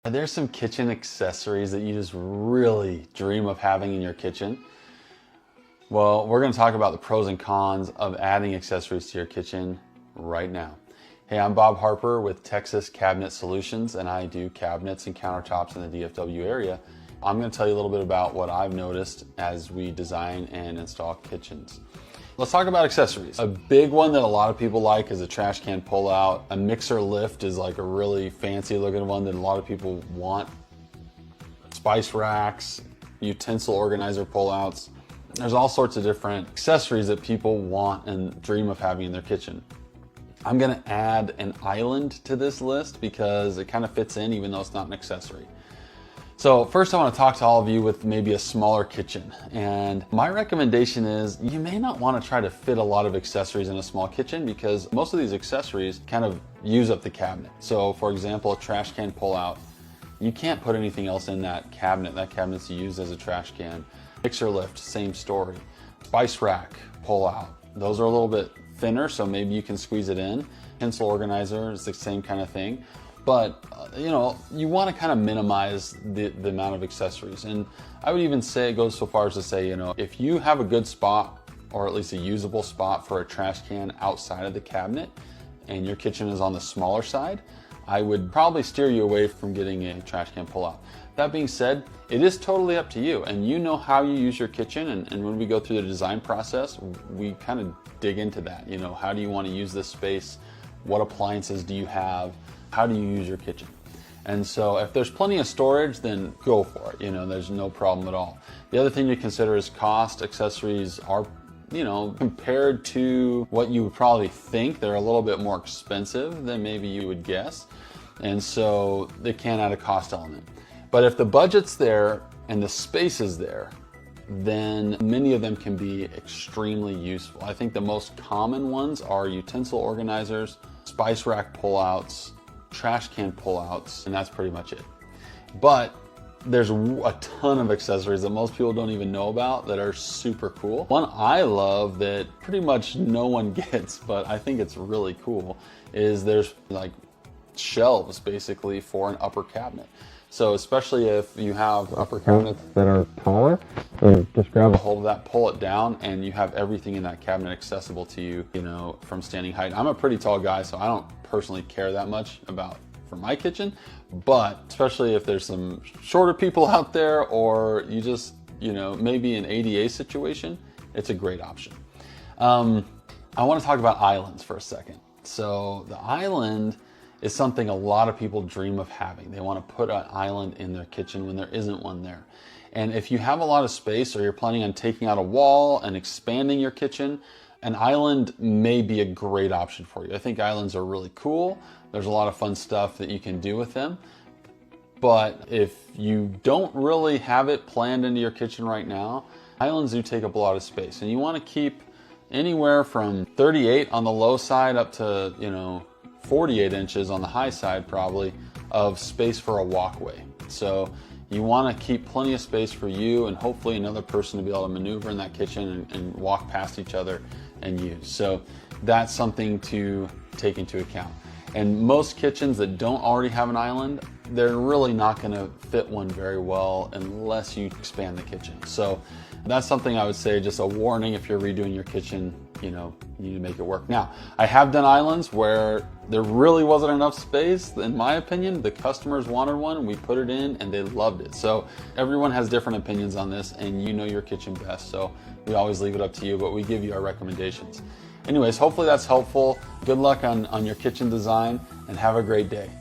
Are there some kitchen accessories that you just really dream of having in your kitchen? Well, we're going to talk about the pros and cons of adding accessories to your kitchen right now. Hey, I'm Bob Harper with Texas Cabinet Solutions, and I do cabinets and countertops in the DFW area. I'm going to tell you a little bit about what I've noticed as we design and install kitchens. Let's talk about accessories. A big one that a lot of people like is a trash can pull out. A mixer lift is like a really fancy looking one that a lot of people want. Spice racks, utensil organizer pullouts. There's all sorts of different accessories that people want and dream of having in their kitchen. I'm gonna add an island to this list because it kind of fits in even though it's not an accessory. So first I want to talk to all of you with maybe a smaller kitchen, and my recommendation is you may not want to try to fit a lot of accessories in a small kitchen because most of these accessories kind of use up the cabinet. So for example, a trash can pull out, you can't put anything else in that cabinet. That cabinet's used as a trash can. Mixer lift, same story. Spice rack pull out, those are a little bit thinner, so maybe you can squeeze it in. Pencil organizer is the same kind of thing. But you know, you want to kind of minimize the amount of accessories. And I would even say, it goes so far as to say, you know, if you have a good spot or at least a usable spot for a trash can outside of the cabinet and your kitchen is on the smaller side, I would probably steer you away from getting a trash can pull-out. That being said, it is totally up to you, and you know how you use your kitchen, and when we go through the design process, we kind of dig into that. You know, how do you want to use this space? What appliances do you have? How do you use your kitchen? And so if there's plenty of storage, then go for it. You know, there's no problem at all. The other thing to consider is cost. Accessories are, you know, compared to what you would probably think, they're a little bit more expensive than maybe you would guess. And so they can add a cost element. But if the budget's there and the space is there, then many of them can be extremely useful. I think the most common ones are utensil organizers, spice rack pullouts, trash can pullouts, and that's pretty much it. But there's a ton of accessories that most people don't even know about that are super cool. One I love that pretty much no one gets, but I think it's really cool, is there's like shelves basically for an upper cabinet. So especially if you have upper cabinets that are taller, just grab a hold of that, pull it down, and you have everything in that cabinet accessible to you, you know, from standing height. I'm a pretty tall guy, so I don't personally care that much about for my kitchen, but especially if there's some shorter people out there, or you just, you know, maybe an ADA situation, it's a great option. I want to talk about islands for a second. So the island is something a lot of people dream of having. They want to put an island in their kitchen when there isn't one there. And if you have a lot of space or you're planning on taking out a wall and expanding your kitchen, an island may be a great option for you. I think islands are really cool. There's a lot of fun stuff that you can do with them. But if you don't really have it planned into your kitchen right now, islands do take up a lot of space. And you want to keep anywhere from 38 on the low side up to, you know, 48 inches on the high side probably of space for a walkway. So you want to keep plenty of space for you and hopefully another person to be able to maneuver in that kitchen and walk past each other and use. So that's something to take into account. And most kitchens that don't already have an island, they're really not going to fit one very well unless you expand the kitchen. So that's something I would say, just a warning if you're redoing your kitchen, you know, you need to make it work. Now, I have done islands where there really wasn't enough space. In my opinion, the customers wanted one, we put it in and they loved it. So everyone has different opinions on this, and you know your kitchen best. So we always leave it up to you, but we give you our recommendations. Anyways, hopefully that's helpful. Good luck on your kitchen design and have a great day.